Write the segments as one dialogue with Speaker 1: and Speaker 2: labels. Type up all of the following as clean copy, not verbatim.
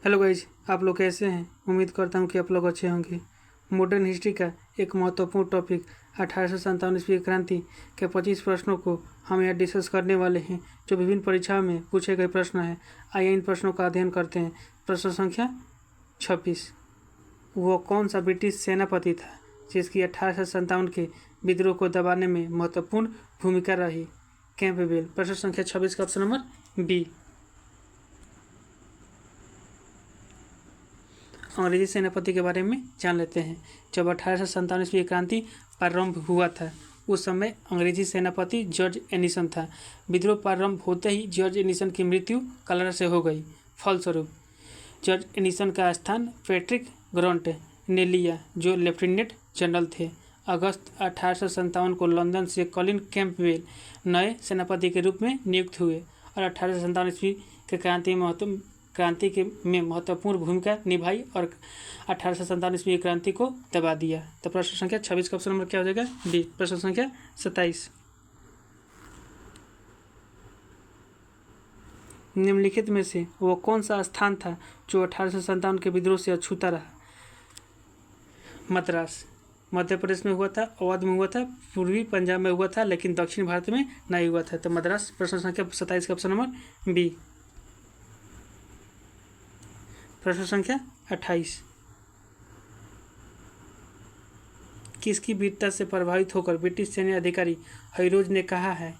Speaker 1: Hello guys, आप लोग कैसे हैं। उम्मीद करता हूँ कि आप लोग अच्छे होंगे। मॉडर्न हिस्ट्री का एक महत्वपूर्ण टॉपिक 1857 ईस्वी क्रांति के 25 प्रश्नों को हम यहाँ डिस्कस करने वाले हैं, जो विभिन्न परीक्षाओं में पूछे गए प्रश्न हैं। आइए इन प्रश्नों का अध्ययन करते हैं। प्रश्न संख्या 26, वो कौन सा ब्रिटिश सेनापति था जिसकी 1857 के विद्रोह को दबाने में महत्वपूर्ण भूमिका रही। कैंपबेल। प्रश्न संख्या 26 का ऑप्शन नंबर बी। अंग्रेजी सेनापति के बारे में जान लेते हैं। जब 1857 ईस्वी क्रांति प्रारंभ हुआ था, उस समय अंग्रेजी सेनापति जॉर्ज एनिसन था। विद्रोह प्रारंभ होते ही जॉर्ज एनिसन की मृत्यु कलरा से हो गई। फलस्वरूप जॉर्ज एनिसन का स्थान पैट्रिक ग्रांट ने लिया, जो लेफ्टिनेंट जनरल थे। अगस्त 1857 को लंदन से कॉलिन कैंपबेल नए सेनापति के रूप में नियुक्त हुए और 1857 ईस्वी के क्रांति में महत्वपूर्ण भूमिका निभाई और 1857 ईस्वी क्रांति को दबा दिया। तो प्रश्न संख्या 26 का ऑप्शन नंबर क्या हो जाएगा? डी। प्रश्न संख्या 27, निम्नलिखित में से वो कौन सा स्थान था जो 1857 के विद्रोह से अछूता रहा? मद्रास मध्य प्रदेश में हुआ था, अवध में हुआ था, पूर्वी पंजाब में हुआ था, लेकिन दक्षिण भारत में नहीं हुआ था। तो मद्रास। प्रश्न संख्या 27 का ऑप्शन नंबर बी। प्रश्न संख्या 28, किसकी वीरता से प्रभावित होकर ब्रिटिश सैन्य अधिकारी हरिरोज ने कहा है,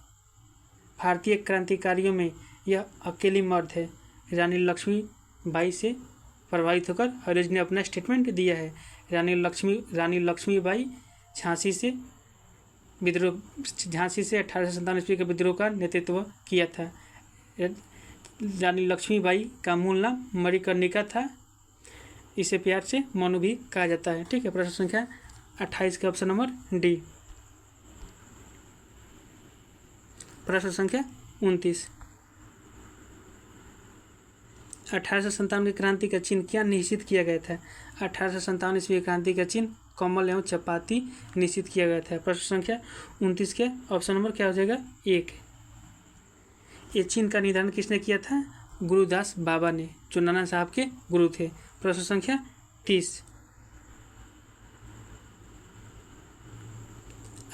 Speaker 1: भारतीय क्रांतिकारियों में यह अकेली मर्द है? रानी लक्ष्मीबाई से प्रभावित होकर हरिरोज ने अपना स्टेटमेंट दिया है। रानी लक्ष्मीबाई झांसी से 1857 ईस्वी के विद्रोह का नेतृत्व किया था। रानी लक्ष्मीबाई का मूल नाम मणिकर्णिका था। इसे प्यार से मनु भी कहा जाता है। ठीक है। प्रश्न संख्या 28 का ऑप्शन नंबर डी। प्रश्न संख्या 29, 1857 की क्रांति का चिन्ह क्या निश्चित किया गया था? 1857 ईस्वी क्रांति का चिन्ह कमल एवं चपाती निश्चित किया गया था। प्रश्न संख्या 29 के ऑप्शन नंबर क्या हो जाएगा? 1। ये चिन्ह का निर्धारण किसने किया था? गुरुदास बाबा ने, जो नाना साहब के गुरु थे। प्रश्न संख्या 30,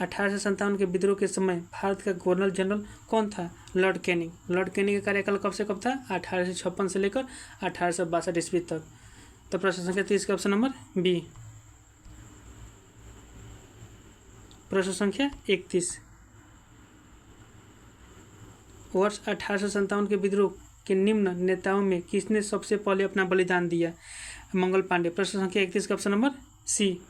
Speaker 1: 1857 के विद्रोह के समय भारत का गवर्नर जनरल कौन था? Lord Canning. लॉर्ड कैनिंग का कार्यकाल कब से कब था? 1856 से लेकर 1862 ईस्वी तक। तो प्रश्न संख्या 30 का ऑप्शन नंबर बी। प्रश्न संख्या 31, वर्ष 1857 के विद्रोह के निम्न नेताओं में किसने सबसे पहले अपना बलिदान दिया? मंगल पांडे। प्रश्न संख्या 31 का option number C.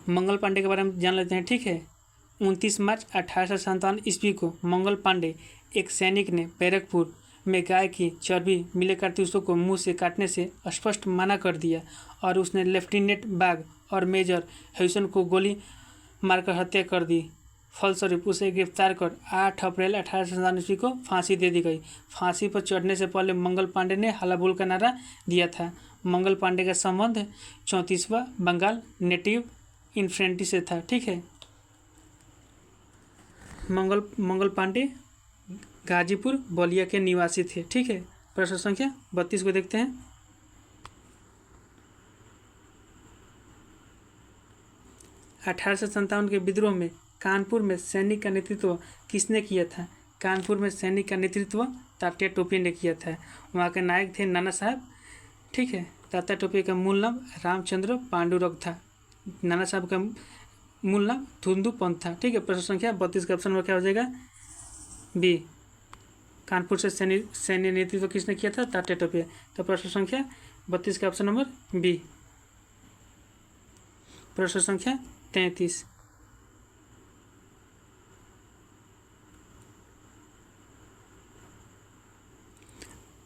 Speaker 1: Mangal Pandey के बारे में जान लेते हैं। ठीक है। 29 मार्च 1857 ईस्वी को मंगल पांडे एक सैनिक ने बैरकपुर में गाय की चर्बी मिले कारतूसों को मुंह से काटने से स्पष्ट मना कर दिया और उसने लेफ्टिनेंट बाग और मेजर हैसन को गोली मारकर हत्या कर दी। फलस्वरूप उसे गिरफ्तार कर 8 अप्रैल 1857 ईस्वी को फांसी दे दी गई। फांसी पर चढ़ने से पहले मंगल पांडे ने हल्ला बोल का नारा दिया था। मंगल पांडे का संबंध 34वां बंगाल नेटिव इन्फेंट्री से था। ठीक है। मंगल पांडे गाजीपुर बलिया के निवासी थे। ठीक है। प्रश्न संख्या 32 को देखते हैं। $1857 के विद्रोह में कानपुर में सैनिक का नेतृत्व किसने किया था? कानपुर में सैनिक का नेतृत्व तात्या टोपे ने किया था। वहाँ के नायक थे नाना साहब। ठीक है। तात्या टोपे का मूल नाम रामचंद्र पांडुरंग था। नाना साहब का मूल नाम धुंधु पंत था। ठीक है। प्रश्न संख्या 32 का ऑप्शन नंबर क्या हो जाएगा? बी। कानपुर से सैन्य नेतृत्व किसने किया था? तात्या टोपे। तो प्रश्न संख्या 32 का ऑप्शन नंबर बी। प्रश्न संख्या 33,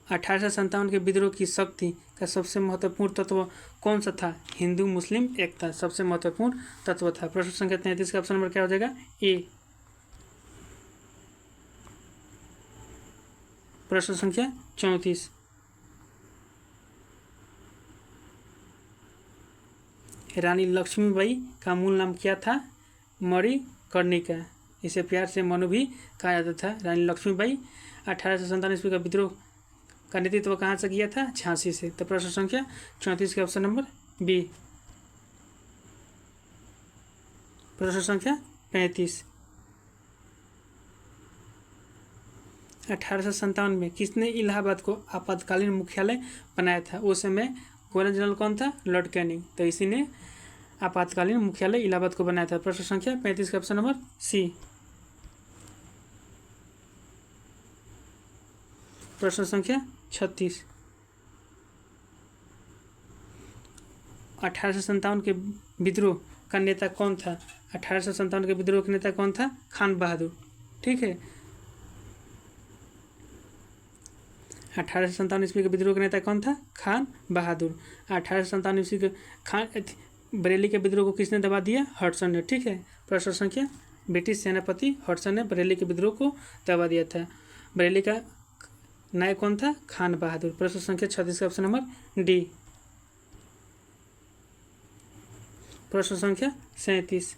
Speaker 1: 1857 के विद्रोह की शक्ति का सबसे महत्वपूर्ण तत्व कौन सा था? हिंदू मुस्लिम एकता सबसे महत्वपूर्ण तत्व था। प्रश्न संख्या 33 का ऑप्शन नंबर क्या हो जाएगा? ए। प्रश्न संख्या 34, रानी लक्ष्मीबाई का मूल नाम क्या था? मणिकर्णिका। इसे प्यार से मनु भी कहा जाता था। रानी लक्ष्मीबाई 1857 ईस्वी का विद्रोह का नेतृत्व कहाँ से किया था? झांसी से। तो प्रश्न संख्या 34 के ऑप्शन नंबर बी। प्रश्न संख्या 35, 1857 में किसने इलाहाबाद को आपातकालीन मुख्यालय बनाया था? उस समय गवर्नर जनरल कौन था? Lord Canning. तो इसी ने आपातकालीन मुख्यालय इलाहाबाद को बनाया था। प्रश्न संख्या 35 का ऑप्शन नंबर सी। प्रश्न संख्या 36, 1857 के विद्रोह का नेता कौन था? 1857 के विद्रोह के नेता कौन था? खान बहादुर। ठीक है, 1857 ईस्वी के विद्रोह के नेता कौन था? खान बहादुर। 1857 ईस्वी के बरेली के विद्रोह को किसने दबा दिया? हडसन ने। ठीक है, प्रश्न संख्या, ब्रिटिश सेनापति हडसन ने बरेली के विद्रोह को दबा दिया था। बरेली का नायक कौन था? खान बहादुर। प्रश्न संख्या 36 का ऑप्शन नंबर डी। प्रश्न संख्या 37,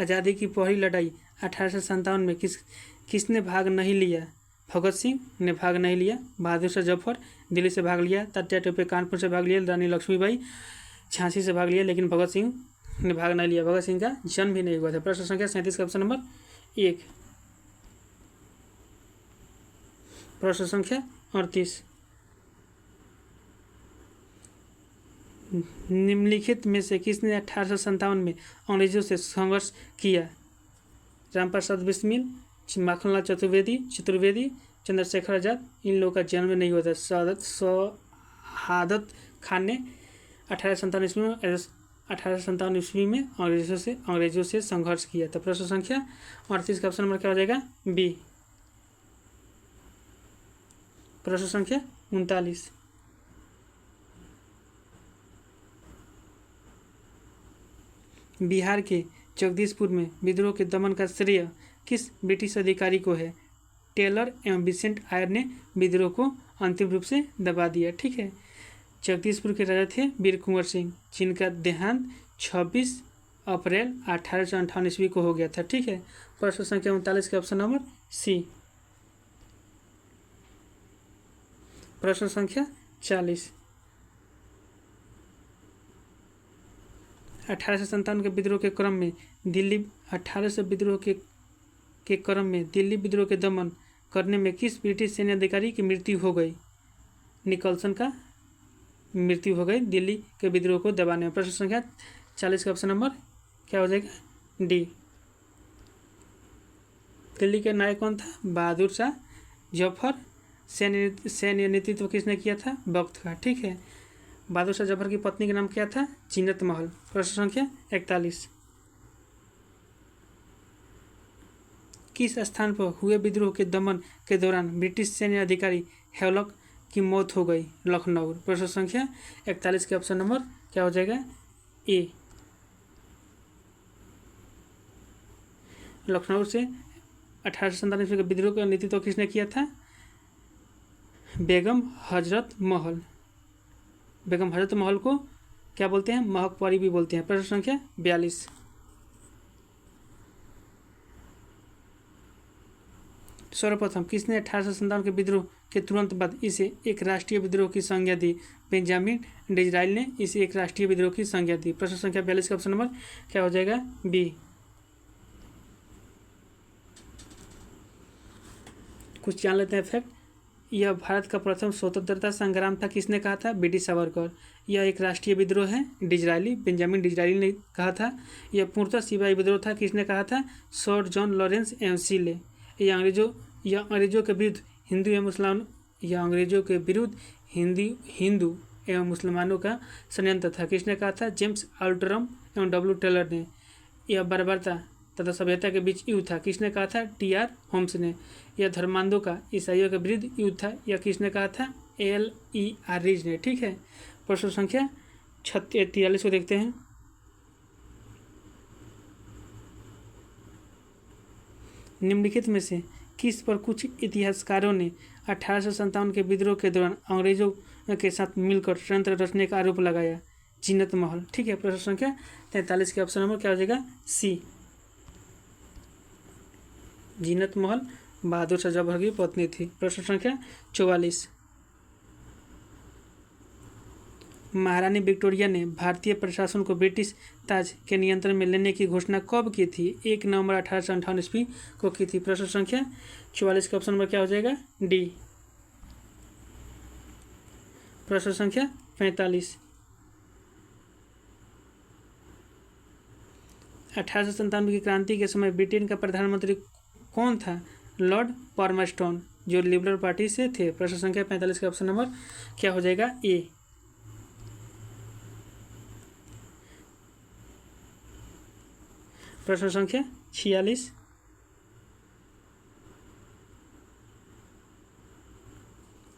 Speaker 1: आज़ादी की पहली लड़ाई 1857 में किसने भाग नहीं लिया? भगत सिंह ने भाग नहीं लिया। बहादुर शाह जफर दिल्ली से भाग लिया। तात्या टोपे कानपुर से भाग लिया। रानी लक्ष्मीबाई झांसी से भाग लिया, लेकिन भगत सिंह ने भाग नहीं लिया। भगत सिंह का जन्म भी नहीं हुआ था। प्रश्न संख्या 37 का ऑप्शन नंबर 1। प्रश्न संख्या 38, निम्नलिखित में से किसने 1857 में अंग्रेजों से संघर्ष किया? रामप्रसाद बिस्मिल, माखनलाल चतुर्वेदी, चंद्रशेखर आजाद। इन लोगों का जन्म नहीं हुआ था। शहादत खान ने 1857 ईस्वी में अंग्रेजों से संघर्ष किया था। प्रश्न संख्या 38 का ऑप्शन नंबर क्या हो जाएगा? बी। प्रश्न संख्या 39, बिहार के जगदीशपुर में विद्रोह के दमन का श्रेय किस ब्रिटिश अधिकारी को है? टेलर एवं विसेंट आयर ने विद्रोह को अंतिम रूप से दबा दिया। ठीक है, जगदीशपुर के राजा थे वीर कुंवर सिंह, जिनका देहांत 26 अप्रैल 1858 ईस्वी को हो गया था। ठीक है, प्रश्न संख्या 39 के ऑप्शन नंबर सी। प्रश्न संख्या 40, 1857 के विद्रोह के क्रम में दिल्ली 1800 विद्रोह के क्रम में दिल्ली विद्रोह के दमन करने में किस ब्रिटिश सैन्य अधिकारी की मृत्यु हो गई? निकलसन का मृत्यु हो गई दिल्ली के विद्रोह को दबाने में। प्रश्न संख्या 40 का ऑप्शन नंबर क्या हो जाएगा? डी। दिल्ली के नायक कौन था? बहादुर शाह जफर। सैन्य नेतृत्व किसने किया था? वक्त का। ठीक है, बहादुर शाह जफर की पत्नी का नाम क्या था? जीनत महल। प्रश्न संख्या 41, किस स्थान पर हुए विद्रोह के दमन के दौरान ब्रिटिश सैन्य अधिकारी हेवलॉक की मौत हो गई? लखनऊ। प्रश्न संख्या 41 के ऑप्शन नंबर क्या हो जाएगा? ए। लखनऊ से 1857 ईस्वी के विद्रोह का नेतृत्व किसने किया था? बेगम हजरत महल। बेगम हजरत महल को क्या बोलते हैं? महकपुरी भी बोलते हैं। प्रश्न संख्या 42, सर्वप्रथम किसने 1857 के विद्रोह के तुरंत बाद इसे एक राष्ट्रीय विद्रोह की संज्ञा दी? बेंजामिन डिज़राइल ने इसे एक राष्ट्रीय विद्रोह की संज्ञा दी। प्रश्न संख्या 42 का ऑप्शन नंबर क्या हो जाएगा? बी। कुछ जान लेते हैं फैक्ट। यह भारत का प्रथम स्वतंत्रता संग्राम था। किसने कहा था? B D Savarkar. यह एक राष्ट्रीय विद्रोह है, डिज़राइली, बेंजामिन डिज़राइल ने कहा था। यह पूर्णतः सिपाही विद्रोह था। किसने कहा था? सर जॉन लॉरेंस एवं सीले। यह अंग्रेजों के विरुद्ध हिंदू एवं मुसलमानों का षड्यंत्र था। किसने कहा था? जेम्स आल्ट्रम एवं डब्ल्यू टेलर ने। यह बर्बरता तथा सभ्यता के बीच युद्ध था। किसने कहा था? टी आर होम्स ने। यह धर्मांधों का ईसाइयों के विरुद्ध युद्ध था। यह किसने कहा था? एल ई आर रीज ने। ठीक है, प्रश्न संख्या 43 को देखते हैं। निम्नलिखित में से किस पर कुछ इतिहासकारों ने 1857 के विद्रोह के दौरान अंग्रेजों के साथ मिलकर षड्यंत्र रचने का आरोप लगाया? जीनत महल। ठीक है, प्रश्न संख्या 43 के ऑप्शन नंबर क्या हो जाएगा? सी। जीनत महल बहादुर शाह जफर की पत्नी थी। प्रश्न संख्या 44, महारानी विक्टोरिया ने भारतीय प्रशासन को ब्रिटिश ताज के नियंत्रण में लेने की घोषणा कब की थी? 1 नवंबर 1858 ईस्वी को की थी। प्रश्न संख्या 44 का ऑप्शन नंबर क्या हो जाएगा? डी। प्रश्न संख्या 45, 1897 की क्रांति के समय ब्रिटेन का प्रधानमंत्री कौन था? लॉर्ड पार्मरस्टोन, जो लिबरल पार्टी से थे। प्रश्न संख्या 45 का ऑप्शन नंबर क्या हो जाएगा? ए। प्रश्न संख्या 46,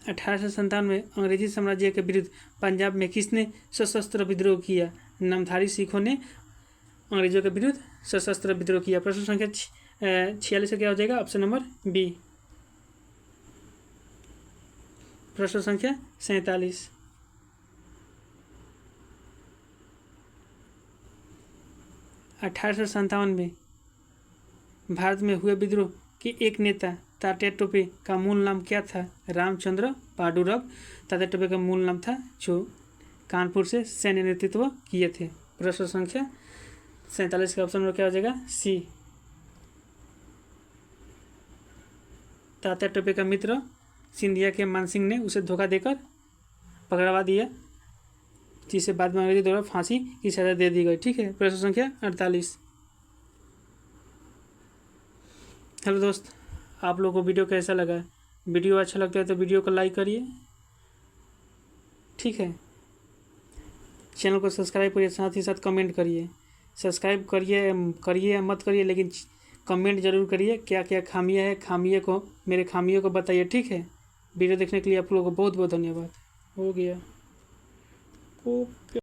Speaker 1: 1857 में अंग्रेजी साम्राज्य के विरुद्ध पंजाब में किसने सशस्त्र विद्रोह किया? नामधारी सिखों ने अंग्रेजों के विरुद्ध सशस्त्र विद्रोह किया। प्रश्न संख्या 46 का क्या हो जाएगा? Option number B. प्रश्न संख्या 47, 1857 में भारत में हुए विद्रोह के एक नेता तात्या टोपे का मूल नाम क्या था? रामचंद्र पांडुरंग तात्या टोपे का मूल नाम था, जो कानपुर से सैन्य नेतृत्व किए थे। प्रश्न संख्या 47 का ऑप्शन नंबर क्या हो जाएगा? सी। तात्या टोपे का मित्र सिंधिया के मानसिंह ने उसे धोखा देकर पकड़वा दिया, जिसे बाद में अंग्रेजी द्वारा फांसी की सजा दे दी गई। ठीक है, प्रश्न संख्या 48। हेलो दोस्त, आप लोगों को वीडियो कैसा लगा? वीडियो अच्छा लगता है तो वीडियो को लाइक करिए। ठीक है, चैनल को सब्सक्राइब करिए, साथ ही साथ कमेंट करिए। सब्सक्राइब करिए मत करिए, लेकिन कमेंट जरूर करिए क्या क्या खामियां है, मेरे खामियों को बताइए। ठीक है, वीडियो देखने के लिए आप लोगों को बहुत बहुत धन्यवाद। हो गया। ओके।